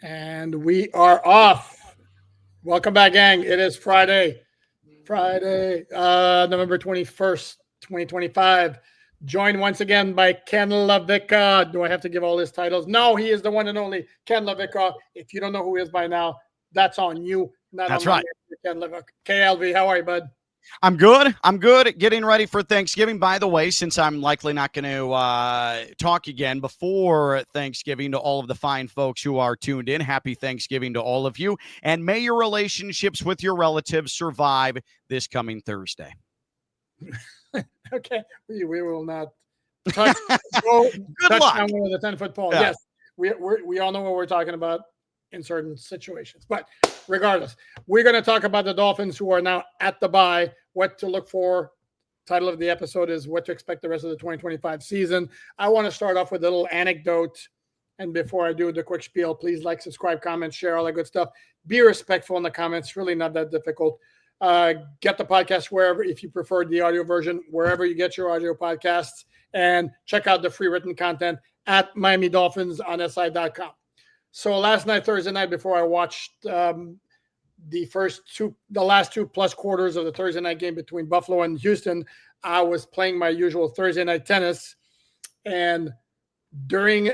And we are off. Welcome back, gang. It is Friday, November 21st, 2025. Joined once again by Ken LaVicka. Do I have to give all his titles? No, he is the one and only Ken LaVicka. If you don't know who he is by now, that's on you, not on That's my right. name, Ken LaVicka. KLV, how are you, bud? I'm good. I'm good. Getting ready for Thanksgiving. By the way, since I'm likely not going to talk again before Thanksgiving to all of the fine folks who are tuned in, happy Thanksgiving to all of you. And may your relationships with your relatives survive this coming Thursday. Okay, we will not touch go Good touch luck. down one of the 10-foot pole. Yeah. Yes, we all know what we're talking about in certain situations. But regardless, we're going to talk about the Dolphins who are now at the bye, what to look for. Title of the episode is what to expect the rest of the 2025 season. I want to start off with a little anecdote. And before I do the quick spiel, please like, subscribe, comment, share, all that good stuff. Be respectful in the comments. Really not that difficult. Get the podcast wherever, if you prefer the audio version, wherever you get your audio podcasts, and check out the free written content at Miami Dolphins on SI.com. So last night, Thursday night, before I watched the last two plus quarters of the Thursday night game between Buffalo and Houston, I was playing my usual Thursday night tennis. And during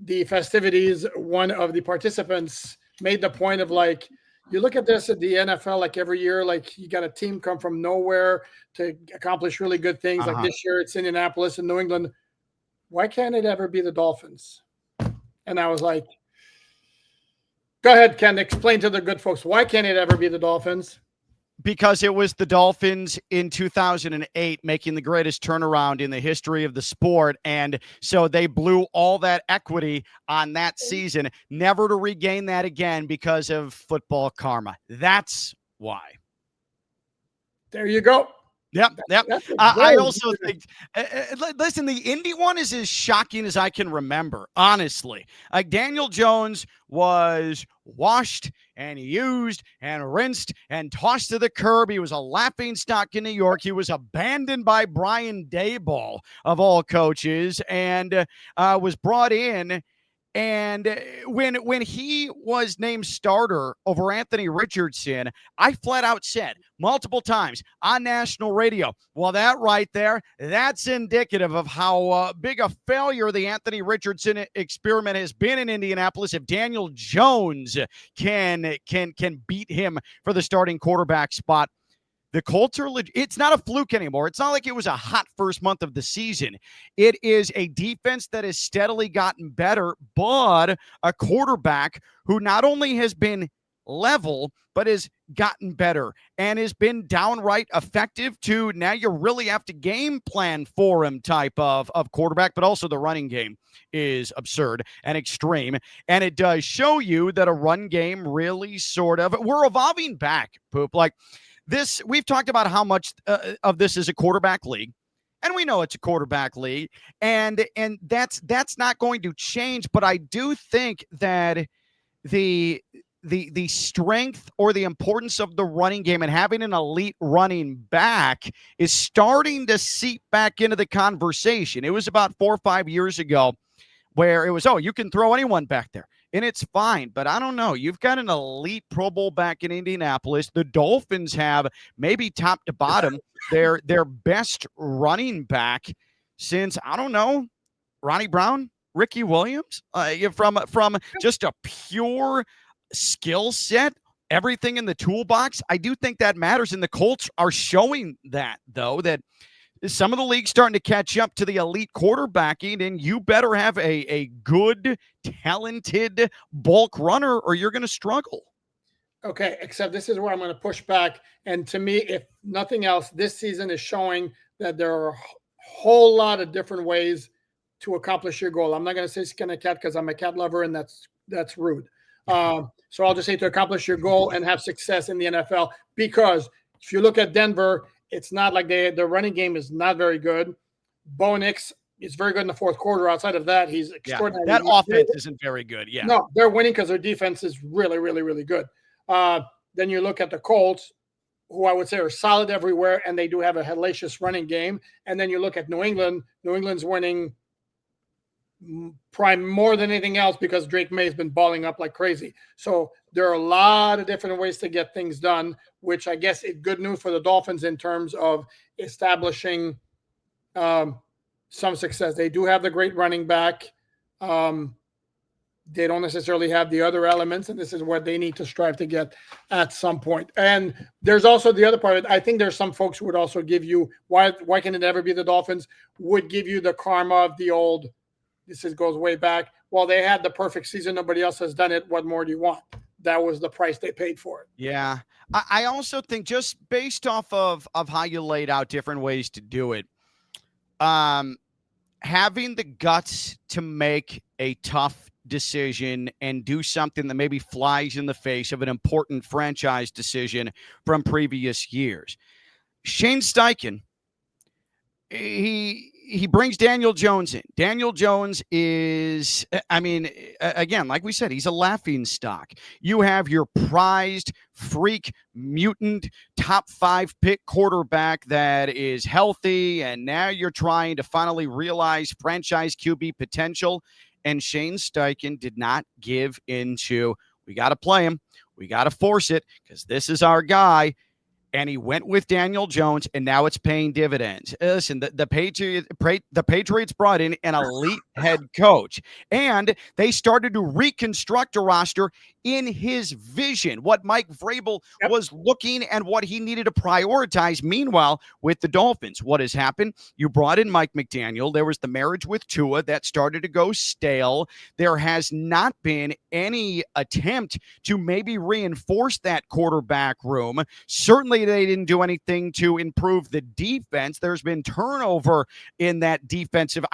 the festivities, one of the participants made the point of like, you look at this at the NFL, like every year, like you got a team come from nowhere to accomplish really good things. Like this year, it's Indianapolis and New England. Why can't it ever be the Dolphins? And I was like, go ahead, Ken, explain to the good folks, why can't it ever be the Dolphins? Because it was the Dolphins in 2008 making the greatest turnaround in the history of the sport. And so they blew all that equity on that season, never to regain that again because of football karma. That's why. There you go. Yep. I also Good. think, listen, the Indy one is as shocking as I can remember, honestly. Like Daniel Jones was washed and used and rinsed and tossed to the curb. He was a laughing stock in New York. He was abandoned by Brian Daboll, of all coaches, and was brought in. And when he was named starter over Anthony Richardson, I flat out said multiple times on national radio, well, that right there, that's indicative of how big a failure the Anthony Richardson experiment has been in Indianapolis. If Daniel Jones can beat him for the starting quarterback spot, the Colts are it's not a fluke anymore. It's not like it was a hot first month of the season. It is a defense that has steadily gotten better, but a quarterback who not only has been level, but has gotten better and has been downright effective to now you really have to game plan for him type of quarterback, but also the running game is absurd and extreme. And it does show you that a run game really we're evolving back, Poop. Like, this, we've talked about how much of this is a quarterback league, and we know it's a quarterback league, and that's not going to change. But I do think that the strength or the importance of the running game and having an elite running back is starting to seep back into the conversation. It was about 4 or 5 years ago where it was, oh, you can throw anyone back there, and it's fine. But I don't know. You've got an elite Pro Bowl back in Indianapolis. The Dolphins have maybe top to bottom their best running back since, I don't know, Ronnie Brown, Ricky Williams, from just a pure skill set, everything in the toolbox. I do think that matters, and the Colts are showing that, though, that some of the league's starting to catch up to the elite quarterbacking, and you better have a good, talented bulk runner or you're going to struggle. Okay, except this is where I'm going to push back. And to me, if nothing else, this season is showing that there are a whole lot of different ways to accomplish your goal. I'm not going to say skin a cat because I'm a cat lover, and that's rude. So I'll just say to accomplish your goal and have success in the NFL. Because if you look at Denver, it's not like the running game is not very good. Bo Nix is very good in the fourth quarter. Outside of that, he's extraordinary. That offense isn't very good. Yeah. No, they're winning because their defense is really, really, really good. Then you look at the Colts, who I would say are solid everywhere, and they do have a hellacious running game. And then you look at New England. New England's winning prime more than anything else because Drake May has been balling up like crazy. So there are a lot of different ways to get things done, which I guess is good news for the Dolphins in terms of establishing some success. They do have the great running back. They don't necessarily have the other elements, and this is what they need to strive to get at some point. And there's also the other part. I think there's some folks who would also give you why can it never be the Dolphins? Would give you the karma of the old. Goes way back. Well, they had the perfect season. Nobody else has done it. What more do you want? That was the price they paid for it. Yeah. I also think just based off of how you laid out different ways to do it, having the guts to make a tough decision and do something that maybe flies in the face of an important franchise decision from previous years. Shane Steichen, he brings Daniel Jones in. Daniel Jones is, I mean, again, like we said, he's a laughing stock. You have your prized freak mutant top 5 pick quarterback that is healthy, and now you're trying to finally realize franchise QB potential. And Shane Steichen did not give into, we got to play him. We got to force it because this is our guy. And he went with Daniel Jones, and now it's paying dividends. Listen, the Patriots brought in an elite head coach, and they started to reconstruct a roster in his vision, what Mike Vrabel was looking and what he needed to prioritize. Meanwhile, with the Dolphins, what has happened? You brought in Mike McDaniel. There was the marriage with Tua that started to go stale. There has not been any attempt to maybe reinforce that quarterback room. Certainly, they didn't do anything to improve the defense. There's been turnover on that defensive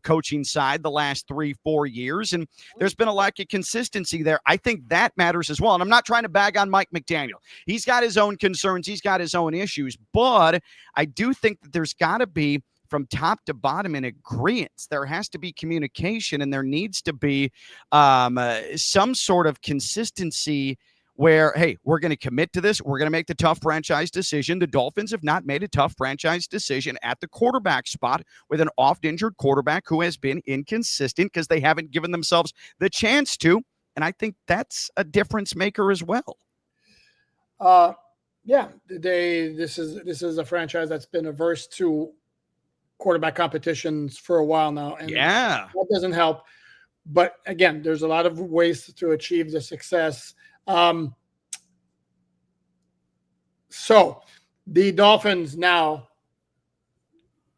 coaching side the last 3-4 years, and there's been a lack of consistency there. I think that matters as well. And I'm not trying to bag on Mike McDaniel. He's got his own concerns. He's got his own issues, but I do think that there's got to be, from top to bottom, in agreement. There has to be communication, and there needs to be some sort of consistency where, hey, we're going to commit to this. We're going to make the tough franchise decision. The Dolphins have not made a tough franchise decision at the quarterback spot with an oft-injured quarterback who has been inconsistent because they haven't given themselves the chance to. And I think that's a difference maker as well. Yeah, this is a franchise that's been averse to quarterback competitions for a while now. And yeah, that doesn't help. But again, there's a lot of ways to achieve the success. So the Dolphins now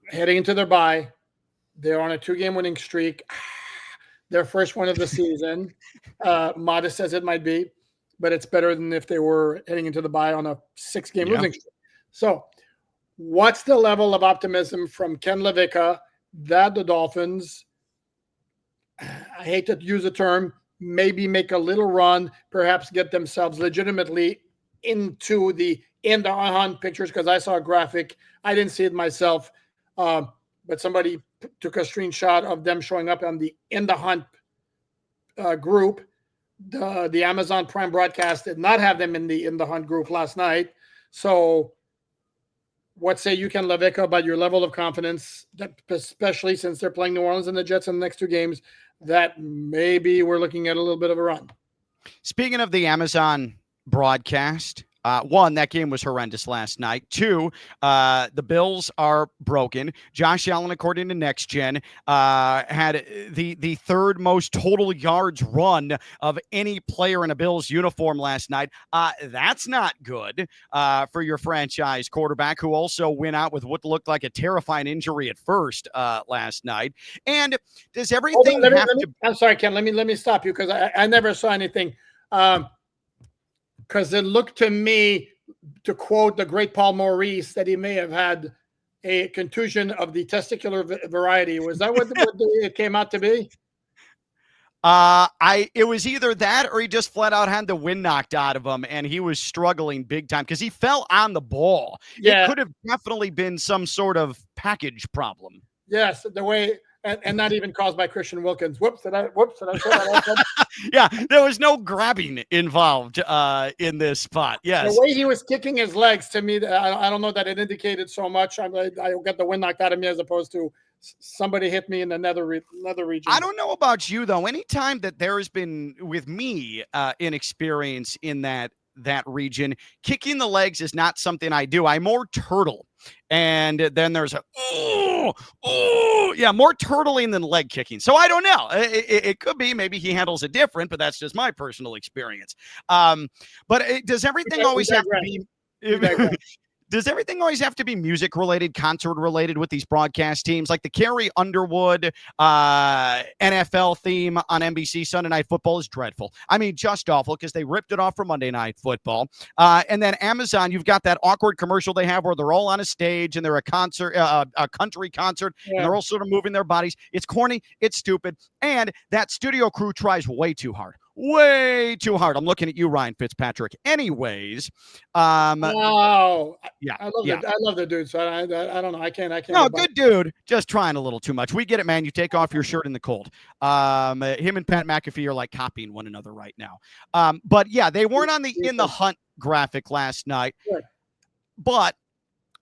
heading into their bye, they're on a 2-game winning streak. Their first one of the season, modest as it might be, but it's better than if they were heading into the bye on a 6-game losing streak. So what's the level of optimism from Ken Levica that the Dolphins, I hate to use the term, maybe make a little run, perhaps get themselves legitimately into the hunt pictures? Because I saw a graphic. I didn't see it myself, but somebody took a screenshot of them showing up on the in the hunt group. The Amazon Prime broadcast did not have them in the hunt group last night. So what say you, Ken Levica, about your level of confidence, that especially since they're playing New Orleans and the Jets in the next 2 games, that maybe we're looking at a little bit of a run? Speaking of the Amazon broadcast, 1, that game was horrendous last night. 2, the Bills are broken. Josh Allen, according to Next Gen, had the 3rd most total yards run of any player in a Bills uniform last night. That's not good for your franchise quarterback, who also went out with what looked like a terrifying injury at first last night. And does everything I'm sorry, Ken. Let me stop you because I never saw anything. Because it looked to me, to quote the great Paul Maurice, that he may have had a contusion of the testicular variety. Was that what it came out to be? It was either that or he just flat out had the wind knocked out of him and he was struggling big time because he fell on the ball. Yeah. It could have definitely been some sort of package problem. Yes, the way and not even caused by Christian Wilkins. Whoops, did I say that? Yeah, there was no grabbing involved in this spot. Yes. The way he was kicking his legs, to me, I don't know that it indicated so much. I got the wind knocked out of me as opposed to somebody hit me in the nether region. I don't know about you, though. Anytime that there has been, with me, an experience in that region, kicking the legs is not something I do. I more turtle. And then there's more turtling than leg kicking. So I don't know. It could be, maybe he handles it different, but that's just my personal experience. But does everything always have to be? Does everything always have to be music related, concert related with these broadcast teams? Like the Carrie Underwood NFL theme on NBC Sunday Night Football is dreadful. I mean, just awful, because they ripped it off for Monday Night Football. And then Amazon, you've got that awkward commercial they have where they're all on a stage and they're a country concert, and they're all sort of moving their bodies. It's corny, it's stupid, and that studio crew tries way too hard. Way too hard. I'm looking at you, Ryan Fitzpatrick. Anyways, wow. Yeah, I love the dude. So I don't know. I can't. No, good dude. Just trying a little too much. We get it, man. You take off your shirt in the cold. Him and Pat McAfee are like copying one another right now. But yeah, they weren't on the In the Hunt graphic last night. Sure. But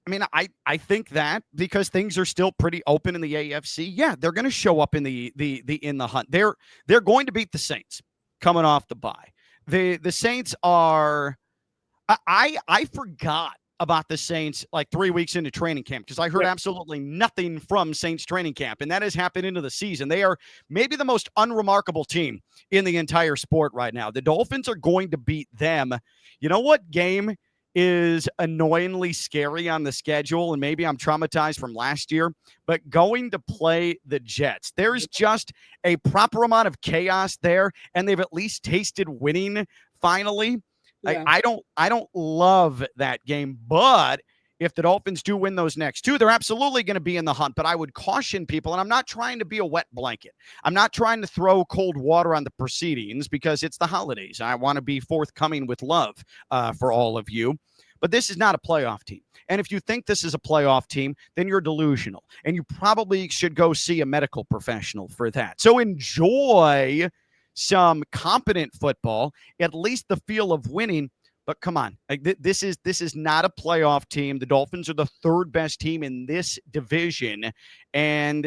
I mean, I think that because things are still pretty open in the AFC, yeah, they're going to show up in the In the Hunt. They're going to beat the Saints coming off the bye. The Saints are. I forgot about the Saints like 3 weeks into training camp, because I heard absolutely nothing from Saints training camp, and that has happened into the season. They are maybe the most unremarkable team in the entire sport right now. The Dolphins are going to beat them. You know what game is annoyingly scary on the schedule, and maybe I'm traumatized from last year, but going to play the Jets. There's just a proper amount of chaos there, and they've at least tasted winning finally. Yeah. I don't love that game, but if the Dolphins do win those next two, they're absolutely going to be in the hunt. But I would caution people, and I'm not trying to be a wet blanket. I'm not trying to throw cold water on the proceedings, because it's the holidays. I want to be forthcoming with love for all of you. But this is not a playoff team. And if you think this is a playoff team, then you're delusional. And you probably should go see a medical professional for that. So enjoy some competent football, at least the feel of winning. But come on, this is not a playoff team. The Dolphins are the third best team in this division, and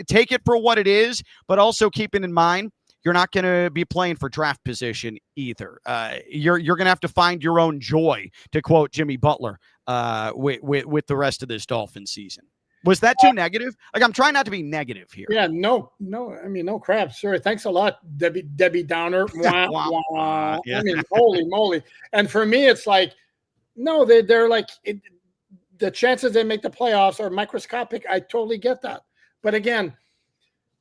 take it for what it is, but also keeping in mind, you're not going to be playing for draft position either. You're going to have to find your own joy, to quote Jimmy Butler, with the rest of this Dolphin season. Was that too negative? Like, I'm trying not to be negative here. Yeah, no. I mean, no crap. Sure. Thanks a lot, Debbie Downer. Wah, wah. Yeah. I mean, holy moly. And for me, it's like, no, they're like, the chances they make the playoffs are microscopic. I totally get that. But again,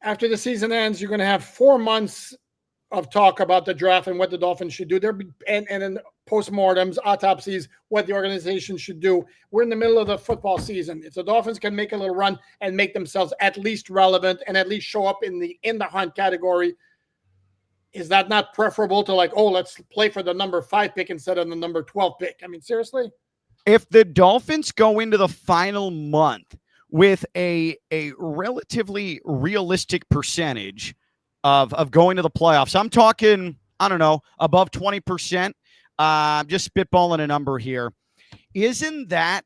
after the season ends, you're going to have 4 months of talk about the draft and what the Dolphins should do. And then postmortems, autopsies, what the organization should do. We're in the middle of the football season. If the Dolphins can make a little run and make themselves at least relevant and at least show up in the hunt category, is that not preferable to like, oh, let's play for the number 5 pick instead of the number 12 pick? I mean, seriously? If the Dolphins go into the final month with a relatively realistic percentage of going to the playoffs, I'm talking, I don't know, above 20%. Just spitballing a number here. Isn't that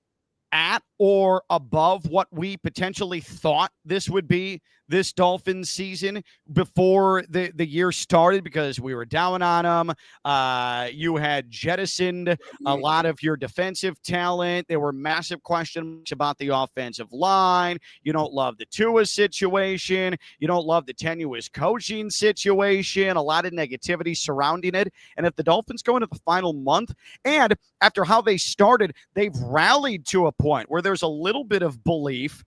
at or above what we potentially thought this would be, this Dolphins season, before the year started? Because we were down on them. You had jettisoned a lot of your defensive talent. There were massive questions about the offensive line. You don't love the Tua situation. You don't love the tenuous coaching situation. A lot of negativity surrounding it. And if the Dolphins go into the final month, and after how they started, they've rallied to a point where there's a little bit of belief.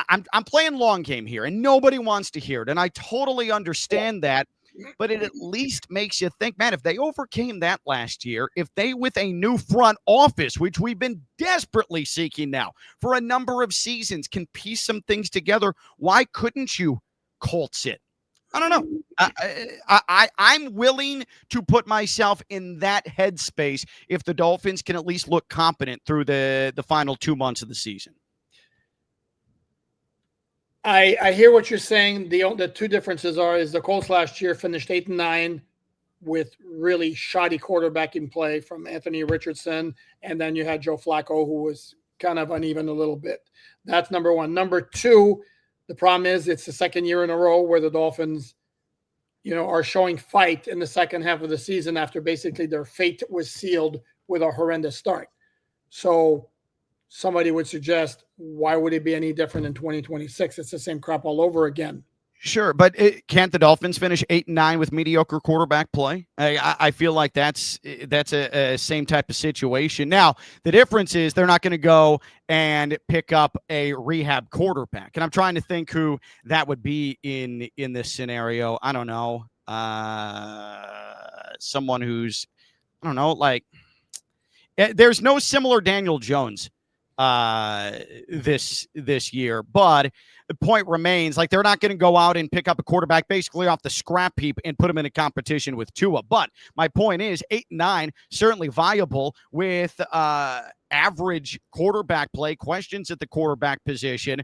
I'm playing long game here, and nobody wants to hear it, and I totally understand that, but it at least makes you think, man, if they overcame that last year, if they, with a new front office, which we've been desperately seeking now for a number of seasons, can piece some things together, why couldn't you Colts it? I don't know. I'm willing to put myself in that headspace if the Dolphins can at least look competent through the final 2 months of the season. I hear what you're saying. The two differences is the Colts last year finished 8-9 with really shoddy quarterbacking play from Anthony Richardson, and then you had Joe Flacco, who was kind of uneven a little bit. That's number one. Number two, the problem is it's the second year in a row where the Dolphins, are showing fight in the second half of the season after basically their fate was sealed with a horrendous start. So somebody would suggest, why would it be any different in 2026? It's the same crap all over again. Sure, but can't the Dolphins finish 8-9 with mediocre quarterback play? I feel like that's a same type of situation. Now, the difference is they're not going to go and pick up a rehab quarterback, and I'm trying to think who that would be in this scenario. I don't know, someone who's, I don't know, like there's no similar Daniel Jones this year, but the point remains, like, they're not going to go out and pick up a quarterback basically off the scrap heap and put him in a competition with Tua. But my point is 8-9, certainly viable with average quarterback play, questions at the quarterback position,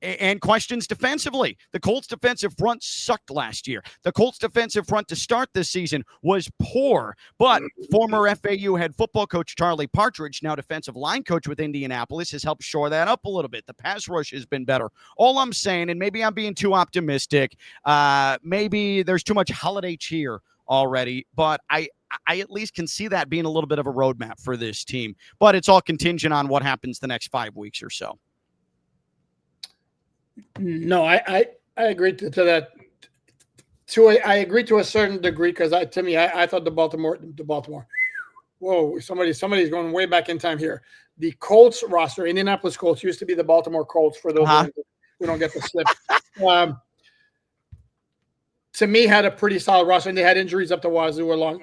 and questions defensively. The Colts defensive front sucked last year. The Colts defensive front to start this season was poor, but former FAU head football coach Charlie Partridge, now defensive line coach with Indianapolis, has helped shore that up a little bit. The pass rush has been better. All I'm saying, and maybe I'm being too optimistic, maybe there's too much holiday cheer already, but I at least can see that being a little bit of a roadmap for this team. But it's all contingent on what happens the next 5 weeks or so. No, I agree to that. I agree to a certain degree, because I thought the Baltimore. Whoa, somebody's going way back in time here. The Colts roster, Indianapolis Colts, used to be the Baltimore Colts. For those who don't get the slip, to me, had a pretty solid roster, and they had injuries up the wazoo along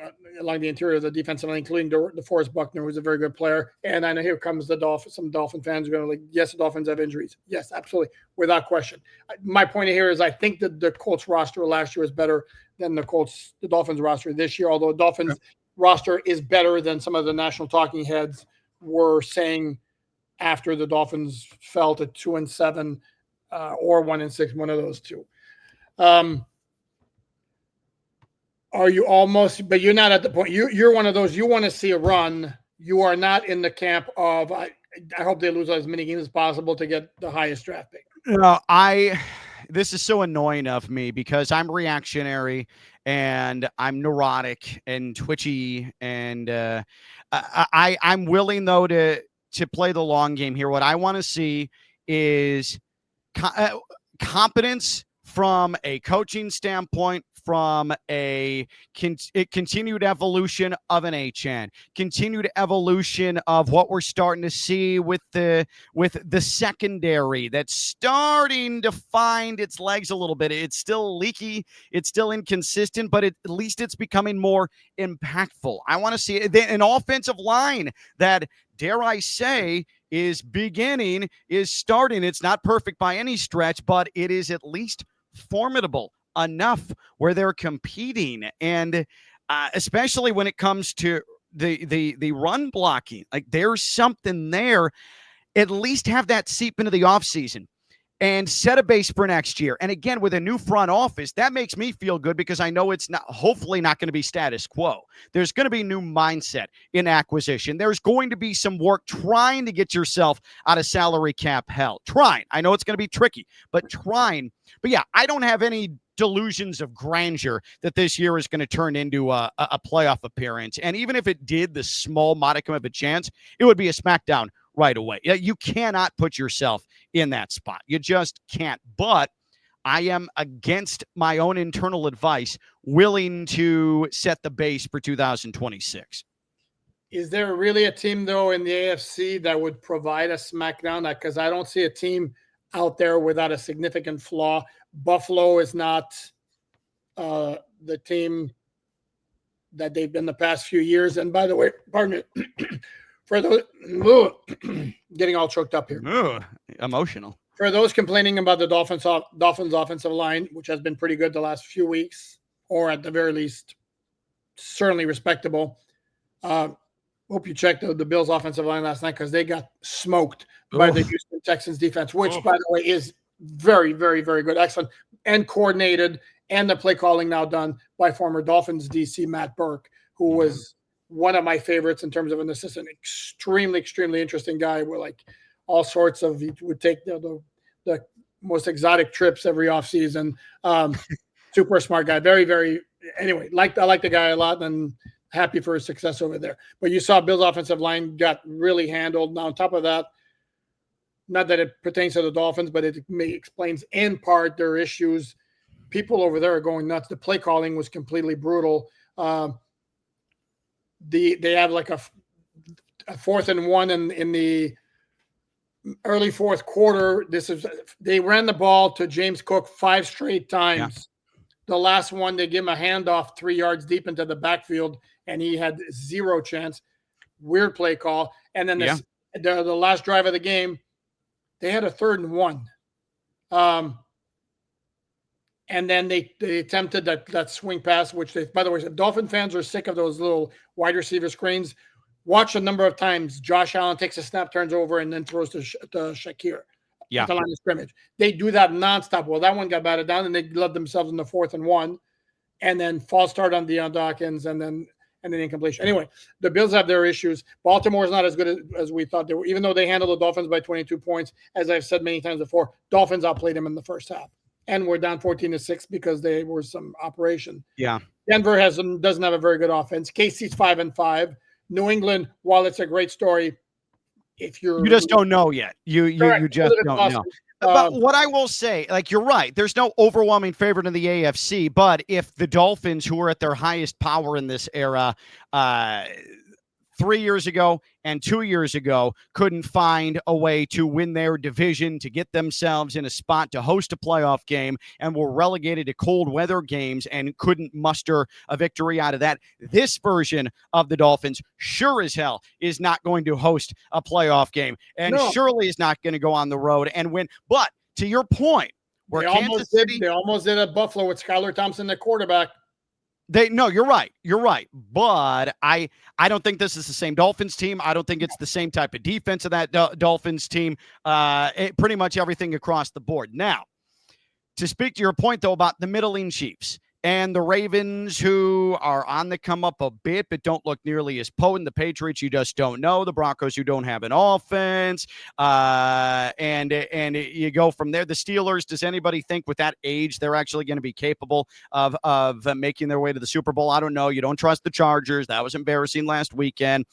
the interior of the defensive line, including DeForest Buckner, who's a very good player. And I know here comes the Dolphins. Some Dolphin fans are going to like, yes, the Dolphins have injuries. Yes, absolutely, without question. My point here is I think that the Colts roster last year was better than the Dolphins roster this year, although the Dolphins roster is better than some of the national talking heads were saying after the Dolphins fell to 2-7 or 1-6, one of those two. Are you almost, but you're not at the point, you're one of those, you want to see a run. You are not in the camp of, I hope they lose as many games as possible to get the highest draft pick. No, this is so annoying of me because I'm reactionary and I'm neurotic and twitchy, and I'm willing though to play the long game here. What I want to see is competence from a coaching standpoint, from a continued evolution of an HN, continued evolution of what we're starting to see with the secondary that's starting to find its legs a little bit. It's still leaky, it's still inconsistent, but at least it's becoming more impactful. I want to see an offensive line that, dare I say, is starting. It's not perfect by any stretch, but it is at least formidable enough where they're competing, and especially when it comes to the run blocking, like there's something there. At least have that seep into the offseason and set a base for next year. And again, with a new front office, that makes me feel good because I know it's hopefully not going to be status quo. There's going to be new mindset in acquisition. There's going to be some work trying to get yourself out of salary cap hell. Trying. I know it's going to be tricky, but trying. But yeah, I don't have any delusions of grandeur that this year is going to turn into a playoff appearance. And even if it did, the small modicum of a chance, it would be a smackdown right away. You cannot put yourself in that spot. You just can't. But I am against my own internal advice, willing to set the base for 2026. Is there really a team, though, in the AFC that would provide a smackdown? Because I don't see a team out there without a significant flaw. Buffalo is not the team that they've been the past few years. And by the way, pardon me, for those getting all choked up here. Emotional. For those complaining about the Dolphins offensive line, which has been pretty good the last few weeks, or at the very least, certainly respectable. Hope you checked the Bills offensive line last night because they got smoked by the Houston Texans defense, which, by the way, is very, very, very good, excellent, and coordinated, and the play calling now done by former Dolphins DC Matt Burke, who was one of my favorites in terms of an assistant. Extremely, extremely interesting guy. With like all sorts of, he would take the most exotic trips every offseason. Super smart guy. Very, very. Anyway, I like the guy a lot, and happy for his success over there. But you saw Bill's offensive line got really handled. Now, on top of that, not that it pertains to the Dolphins, but it explains in part their issues. People over there are going nuts. The play calling was completely brutal. They have like a 4th and 1 in the early fourth quarter. They ran the ball to James Cook 5 straight times. Yeah. The last one, they give him a handoff 3 yards deep into the backfield, and he had 0 chance. Weird play call. And then the last drive of the game, they had a 3rd and 1. And then they attempted that swing pass, which they, by the way, if Dolphin fans are sick of those little wide receiver screens, watch a number of times Josh Allen takes a snap, turns over, and then throws to Shakir. Yeah. At the line of scrimmage. They do that nonstop. Well, that one got batted down, and they led themselves in the 4th and 1, and then false start on Deion Dawkins, and then incompletion. Anyway, the Bills have their issues. Baltimore is not as good as we thought they were, even though they handled the Dolphins by 22 points. As I've said many times before, Dolphins outplayed them in the first half, and we're down 14-6 because they were some operation. Yeah. Denver doesn't have a very good offense. KC's 5-5. New England, while it's a great story, you just don't know yet. You just don't know. But what I will say, like, you're right. There's no overwhelming favorite in the AFC, but if the Dolphins, who are at their highest power in this era, 3 years ago and 2 years ago, couldn't find a way to win their division, to get themselves in a spot to host a playoff game, and were relegated to cold weather games and couldn't muster a victory out of that, this version of the Dolphins sure as hell is not going to host a playoff game, and surely is not going to go on the road and win. But to your point, where they almost did at Buffalo with Skylar Thompson, the quarterback. You're right. You're right. But I don't think this is the same Dolphins team. I don't think it's the same type of defense of that Dolphins team. Pretty much everything across the board. Now, to speak to your point, though, about the middling Chiefs and the Ravens, who are on the come up a bit, but don't look nearly as potent. The Patriots, you just don't know. The Broncos, who don't have an offense. And you go from there. The Steelers, does anybody think with that age they're actually going to be capable of making their way to the Super Bowl? I don't know. You don't trust the Chargers. That was embarrassing last weekend.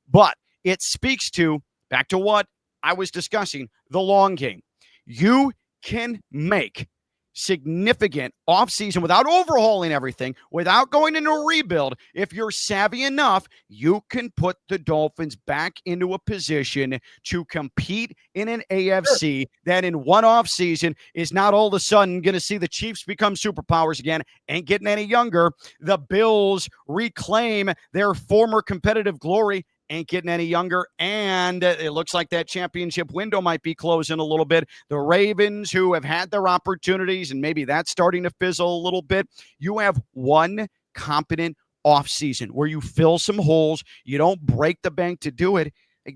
But it speaks to, back to what I was discussing, the long game. You can make significant offseason without overhauling everything, without going into a rebuild. If you're savvy enough, you can put the Dolphins back into a position to compete in an AFC that in one offseason is not all of a sudden going to see the Chiefs become superpowers again, ain't getting any younger. The Bills reclaim their former competitive glory, ain't getting any younger, and it looks like that championship window might be closing a little bit. The Ravens, who have had their opportunities, and maybe that's starting to fizzle a little bit. You have one competent offseason where you fill some holes. You don't break the bank to do it.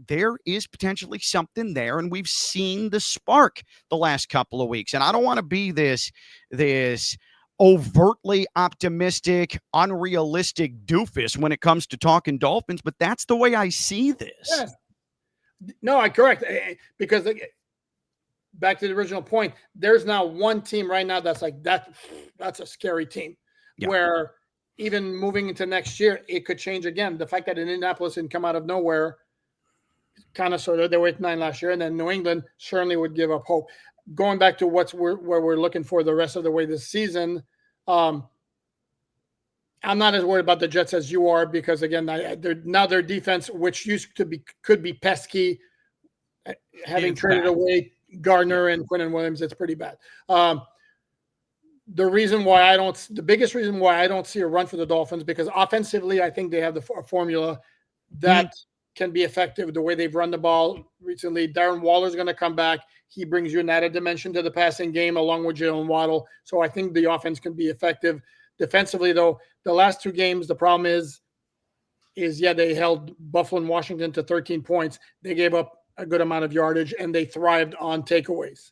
There is potentially something there, and we've seen the spark the last couple of weeks. And I don't want to be this overtly optimistic, unrealistic doofus when it comes to talking Dolphins, but that's the way I see this. Yeah. No, I correct. Because back to the original point, there's now one team right now that's like that's a scary team. Yeah. Where even moving into next year, it could change again. The fact that Indianapolis didn't come out of nowhere, kind of sort of, they were at 9 last year, and then New England certainly would give up hope. Going back to where we're looking for the rest of the way this season, I'm not as worried about the Jets as you are, because again, their defense, which could be pesky, having traded away Gardner and Quinnen Williams, it's pretty bad. The biggest reason why I don't see a run for the Dolphins, because offensively, I think they have the formula that can be effective the way they've run the ball recently. Darren Waller's going to come back. He brings you an added dimension to the passing game along with Jalen Waddle. So I think the offense can be effective. Defensively, though, the last 2 games, the problem is they held Buffalo and Washington to 13 points. They gave up a good amount of yardage, and they thrived on takeaways.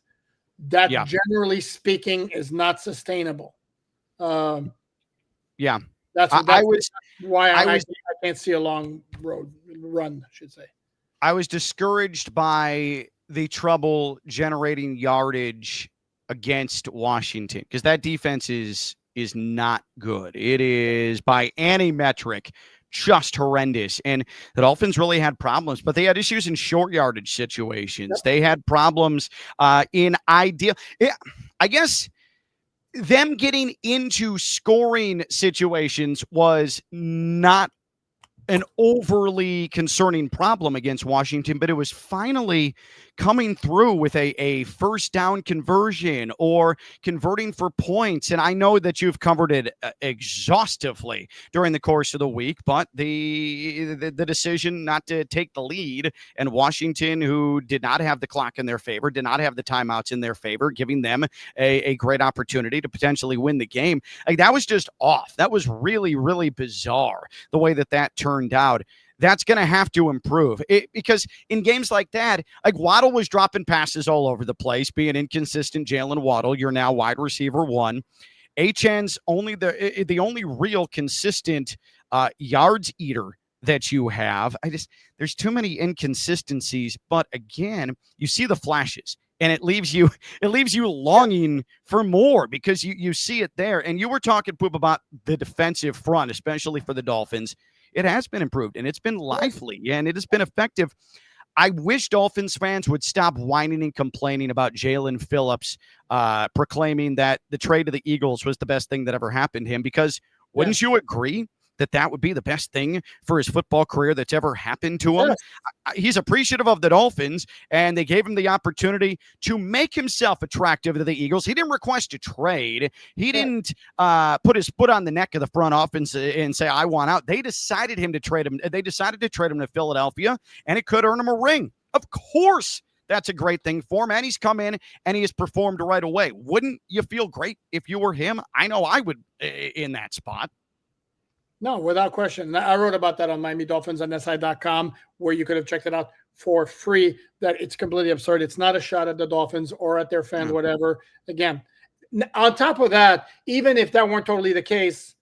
that generally speaking is not sustainable. Yeah. That's why I can't see a long run, I should say. I was discouraged by the trouble generating yardage against Washington because that defense is not good. It is by any metric just horrendous. And the Dolphins really had problems, but they had issues in short yardage situations. Yep. They had problems in ideal. I guess them getting into scoring situations was not an overly concerning problem against Washington, but it was finally coming through with a first down conversion or converting for points. And I know that you've covered it exhaustively during the course of the week, but the decision not to take the lead, and Washington, who did not have the clock in their favor, did not have the timeouts in their favor, giving them a great opportunity to potentially win the game. Like, that was just off. That was really, really bizarre, the way that turned out. That's going to have to improve because in games like that, like Waddle was dropping passes all over the place, being inconsistent. Jalen Waddle, you're now wide receiver 1. HN's only the only real consistent yards eater that you have. There's too many inconsistencies, but again, you see the flashes. And it leaves you longing for more because you see it there. And you were talking, Poop, about the defensive front, especially for the Dolphins. It has been improved, and it's been lively, and it has been effective. I wish Dolphins fans would stop whining and complaining about Jalen Phillips proclaiming that the trade to the Eagles was the best thing that ever happened to him, because wouldn't you agree that would be the best thing for his football career that's ever happened to him? Yes. He's appreciative of the Dolphins, and they gave him the opportunity to make himself attractive to the Eagles. He didn't request a trade. He didn't put his foot on the neck of the front office and say, I want out. They decided to trade him. They decided to trade him to Philadelphia, and it could earn him a ring. Of course, that's a great thing for him, and he's come in and he has performed right away. Wouldn't you feel great if you were him? I know I would in that spot. No, without question. I wrote about that on MiamiDolphins.si.com, where you could have checked it out for free, that it's completely absurd. It's not a shot at the Dolphins or at their fans, whatever. Again, on top of that, even if that weren't totally the case,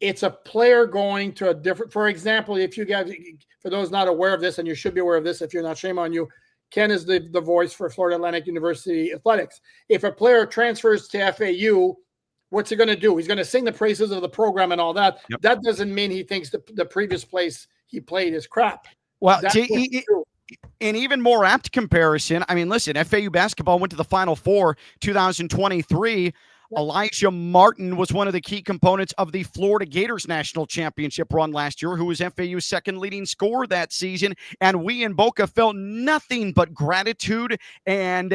it's a player going to a different, for example, if you guys, for those not aware of this, and you should be aware of this, if you're not, shame on you, Ken is the voice for Florida Atlantic University Athletics. If a player transfers to FAU, what's he going to do? He's going to sing the praises of the program and all that. Yep. That doesn't mean he thinks the previous place he played is crap. Well, an even more apt comparison, I mean, listen, FAU basketball went to the Final Four 2023. Elijah Martin was one of the key components of the Florida Gators national championship run last year, who was FAU's second leading scorer that season. And we in Boca felt nothing but gratitude and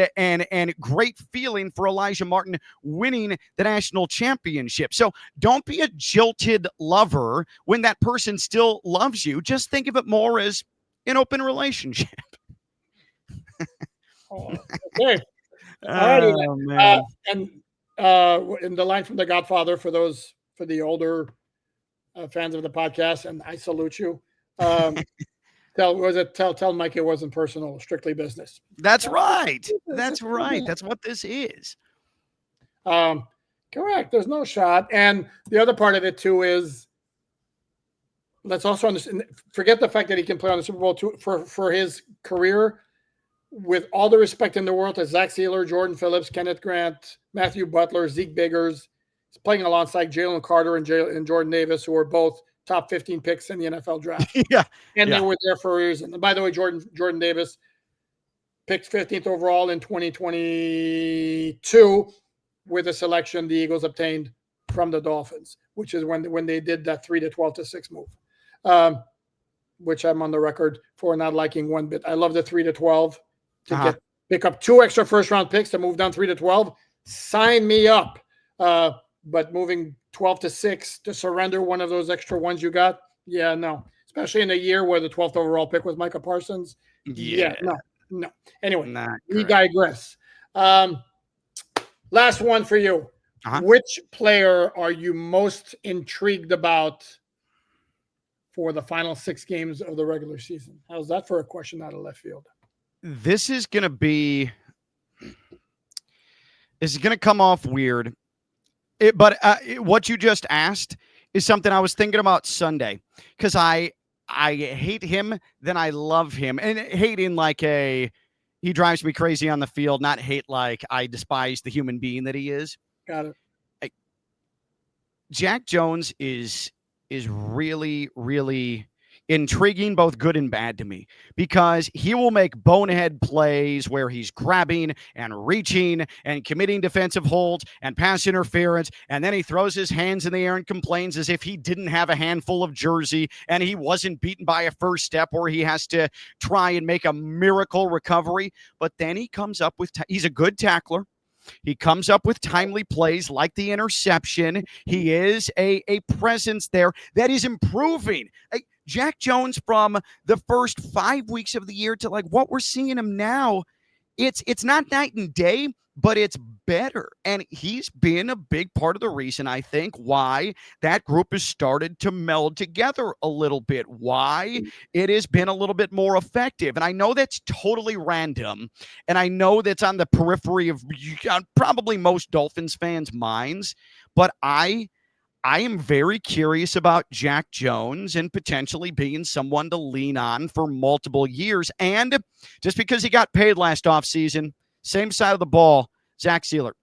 great feeling for Elijah Martin winning the national championship. So don't be a jilted lover when that person still loves you. Just think of it more as an open relationship. Okay. All right. In the line from The Godfather, for the older fans of the podcast, and I salute you. Tell Mike it wasn't personal, strictly business. That's right. That's right. That's what this is. Correct. There's no shot. And the other part of it too is, let's also understand, forget the fact that he can play on the Super Bowl for his career. With all the respect in the world to Zach Sealer, Jordan Phillips, Kenneth Grant, Matthew Butler, Zeke Biggers, he's playing alongside Jalen Carter and Jordan Davis, who are both top 15 picks in the NFL draft. They were there for a reason. And by the way, Jordan Davis picked 15th overall in 2022 with a selection the Eagles obtained from the Dolphins, which is when they did that 3 to 12 to 6 move, which I'm on the record for not liking one bit. I love the 3 to 12. To pick up 2 extra first-round picks to move down 3 to 12, sign me up. But moving 12 to 6 to surrender one of those extra ones you got, no. Especially in a year where the 12th overall pick was Micah Parsons. No. Anyway, we digress. Last one for you. Which player are you most intrigued about for the final 6 games of the regular season? How's that for a question out of left field? This is going to be This is going to come off weird. What you just asked is something I was thinking about Sunday because I hate him, then I love him, and hating like he drives me crazy on the field, not hate like I despise the human being that he is. Got it. Like, Jack Jones is really, really intriguing, both good and bad to me, because he will make bonehead plays where he's grabbing and reaching and committing defensive holds and pass interference, and then he throws his hands in the air and complains as if he didn't have a handful of jersey and he wasn't beaten by a first step where he has to try and make a miracle recovery. But then he comes up with he's a good tackler. He comes up with timely plays like the interception. He is a presence there that is improving. Jack Jones, from the first 5 weeks of the year to like what we're seeing him now, it's not night and day, but it's better. And he's been a big part of the reason, I think, why that group has started to meld together a little bit, why it has been a little bit more effective. And I know that's totally random, and I know that's on the periphery of probably most Dolphins fans' minds, but I am very curious about Jack Jones and potentially being someone to lean on for multiple years. And just because he got paid last offseason, same side of the ball, Zach Sealer,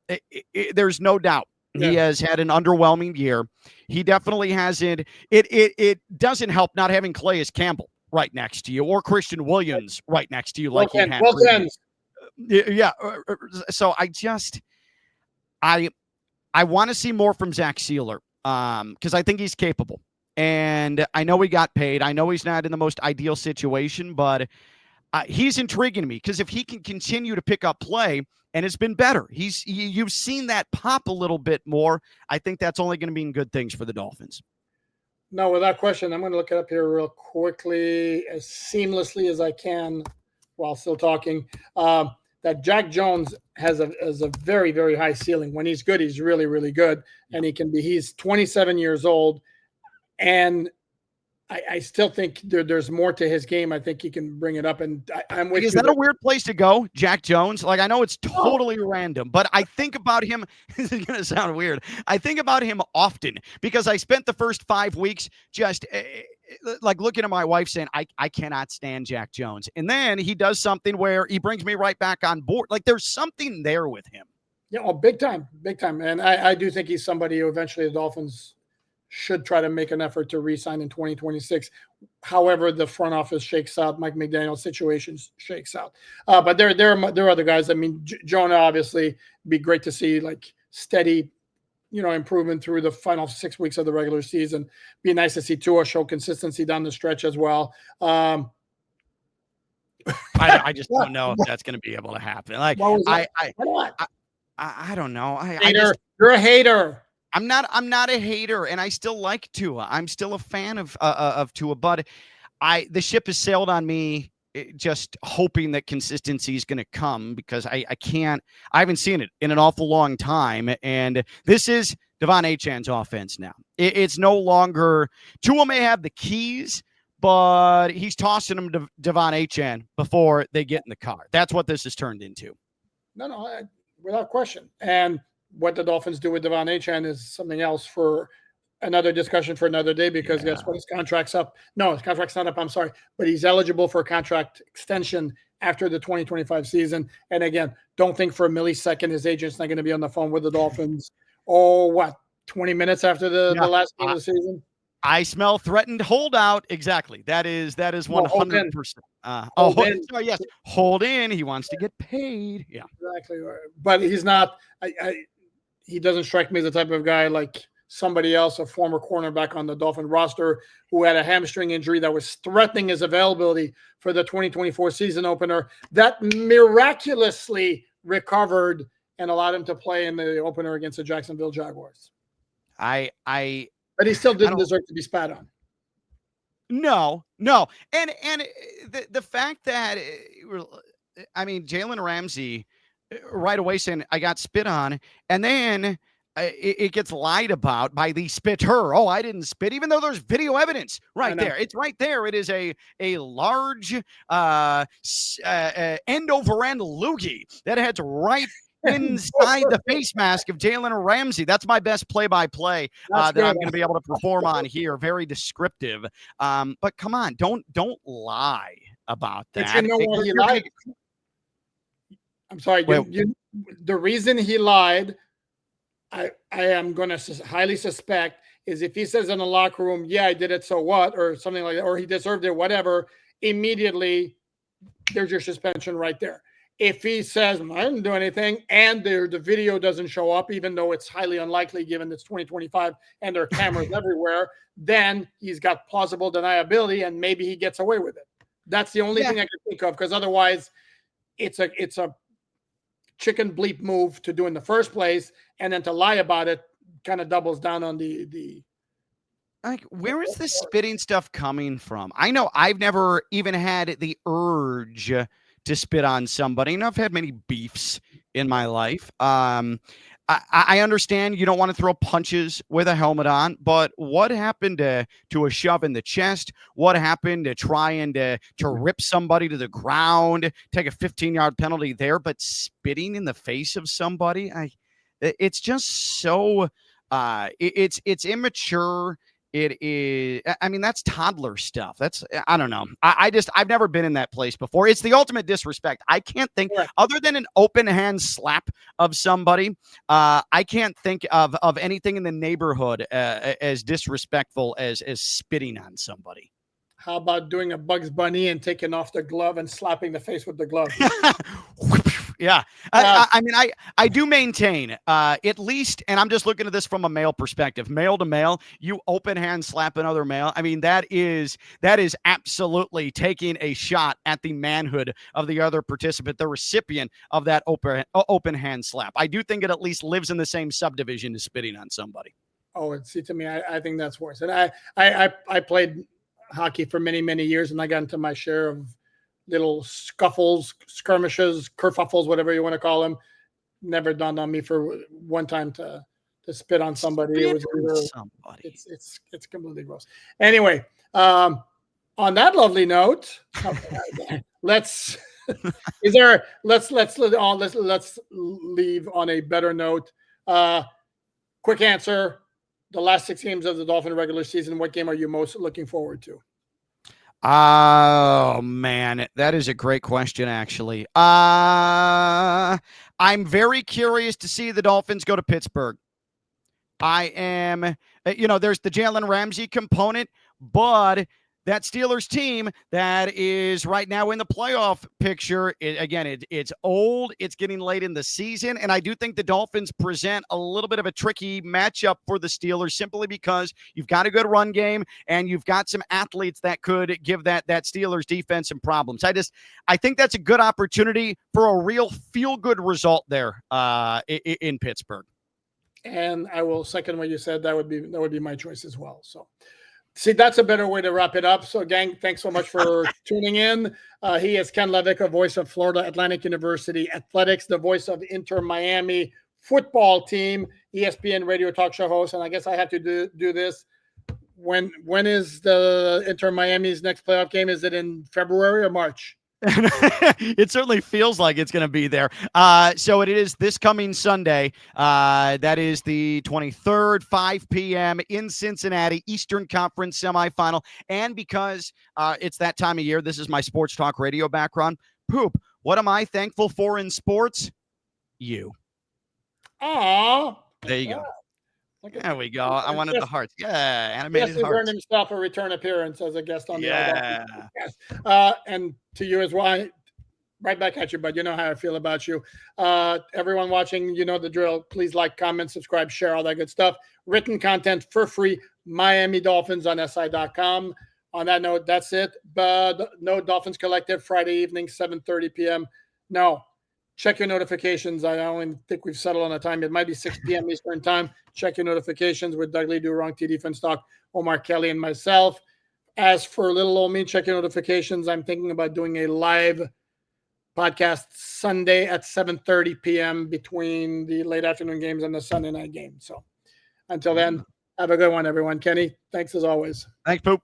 there's no doubt he has had an underwhelming year. He definitely hasn't. It doesn't help not having Calais Campbell right next to you or Christian Williams right next to you like he had. Yeah. So I want to see more from Zach Sealer. Because I think he's capable. And I know he got paid. I know he's not in the most ideal situation, but he's intriguing to me because if he can continue to pick up play, and it's been better, you've seen that pop a little bit more, I think that's only going to mean good things for the Dolphins. No, without question. I'm going to look it up here real quickly, as seamlessly as I can while still talking. That Jack Jones has a very, very high ceiling. When he's good, he's really, really good. And he's 27 years old. And I still think there's more to his game. I think he can bring it up. And I'm with you. Is that a weird place to go, Jack Jones? Like, I know it's totally random, but I think about him. This is going to sound weird. I think about him often because I spent the first 5 weeks just like looking at my wife saying, I cannot stand Jack Jones. And then he does something where he brings me right back on board. Like, there's something there with him. Yeah, big time. And I do think he's somebody who eventually the Dolphins should try to make an effort to re-sign in 2026. However, the front office shakes out, Mike McDaniel's situation shakes out. But there are other guys. I mean, Jonah, obviously, be great to see like steady, improvement through the final 6 weeks of the regular season. Be nice to see Tua show consistency down the stretch as well. I just don't know if that's going to be able to happen. Like, I don't know. You're a hater. I'm not a hater, and I still like Tua. I'm still a fan of Tua, but the ship has sailed on me. Just hoping that consistency is going to come because I haven't seen it in an awful long time, and this is Devon Achan's offense now. It's no longer Tua may have the keys, but he's tossing them to Devon Achan before they get in the car. That's what this has turned into. No, without question. And what the Dolphins do with Devon Achan is something else for another discussion for another day, because guess what? His contract's up. No, his contract's not up. I'm sorry. But he's eligible for a contract extension after the 2025 season. And again, don't think for a millisecond his agent's not going to be on the phone with the Dolphins. 20 minutes after the last game of the season? I smell threatened holdout. Exactly. That is 100%. Yes. Hold in. He wants to get paid. Yeah. Exactly. But he's not. He doesn't strike me as the type of guy like somebody else, a former cornerback on the Dolphin roster who had a hamstring injury that was threatening his availability for the 2024 season opener that miraculously recovered and allowed him to play in the opener against the Jacksonville Jaguars. But he still didn't deserve to be spat on. No. And the fact that, Jalen Ramsey right away saying I got spit on, and then it gets lied about by the spitter. Oh, I didn't spit, even though there's video evidence right there. It's right there. It is a large end over end loogie that heads right inside the face mask of Jalen Ramsey. That's my best play-by-play that I'm going to be able to perform on here. Very descriptive. But come on, don't lie about that. But you know what he lied? I'm sorry. The reason he lied, I am going to highly suspect, is if he says in the locker room, yeah, I did it, so what, or something like that, or he deserved it, whatever, immediately there's your suspension right there. If he says, I didn't do anything, and the video doesn't show up, even though it's highly unlikely given it's 2025 and there are cameras everywhere, then he's got plausible deniability and maybe he gets away with it. That's the only thing I can think of, because otherwise it's a chicken bleep move to do in the first place, and then to lie about it kind of doubles down on the like, where is this spitting stuff coming from? I know I've never even had the urge to spit on somebody, and I've had many beefs in my life. I understand you don't want to throw punches with a helmet on, but what happened to a shove in the chest? What happened to trying to rip somebody to the ground, take a 15-yard penalty there, but spitting in the face of somebody? It's just so it's immature. It is, I mean, that's toddler stuff. I don't know. I've never been in that place before. It's the ultimate disrespect. I can't think, other than an open hand slap of somebody, I can't think of anything in the neighborhood as disrespectful as spitting on somebody. How about doing a Bugs Bunny and taking off the glove and slapping the face with the glove? Yeah. I mean, I do maintain, at least, and I'm just looking at this from a male perspective, male to male, you open hand slap another male. I mean, that is absolutely taking a shot at the manhood of the other participant, the recipient of that open hand slap. I do think it at least lives in the same subdivision as spitting on somebody. Oh, and see, to me, I think that's worse. And I played hockey for many, many years, and I got into my share of little scuffles, skirmishes, kerfuffles, whatever you want to call them. Never dawned on me for one time to spit on somebody. It's completely gross. Anyway, on that lovely note, let's leave on a better note. Quick answer: the last 6 games of the Dolphin regular season, what game are you most looking forward to? Oh, man, that is a great question, actually. I'm very curious to see the Dolphins go to Pittsburgh. I am, there's the Jalen Ramsey component, but that Steelers team that is right now in the playoff picture, it's old, it's getting late in the season, and I do think the Dolphins present a little bit of a tricky matchup for the Steelers simply because you've got a good run game and you've got some athletes that could give that Steelers defense some problems. I think that's a good opportunity for a real feel-good result there in Pittsburgh. And I will second what you said. That would be my choice as well. So, see, that's a better way to wrap it up. So, gang, thanks so much for tuning in. He is Ken Levick, a voice of Florida Atlantic University Athletics, the voice of Inter Miami football team, ESPN radio talk show host. And I guess I have to do this. When is the Inter Miami's next playoff game? Is it in February or March? It certainly feels like it's going to be there. So it is this coming Sunday. That is the 23rd, 5 p.m. in Cincinnati, Eastern Conference semifinal. And because it's that time of year, this is my sports talk radio background. Poop, what am I thankful for in sports? You. Aww. There you go. There we go. I wanted the hearts. Yeah, animated hearts. He earned himself a return appearance as a guest on the podcast. And to you as well. Right back at you, bud. You know how I feel about you. Everyone watching, you know the drill. Please like, comment, subscribe, share, all that good stuff. Written content for free. Miami Dolphins on SI.com. On that note, that's it. But no Dolphins Collective, Friday evening, 7:30 p.m. No. Check your notifications. I only think we've settled on a time. It might be 6 p.m. Eastern time. Check your notifications with Doug Lee, Do Wrong, T Defense Talk, Omar Kelly, and myself. As for little old me, check your notifications. I'm thinking about doing a live podcast Sunday at 7:30 p.m. between the late afternoon games and the Sunday night game. So until then, have a good one, everyone. Kenny, thanks as always. Thanks, Poop.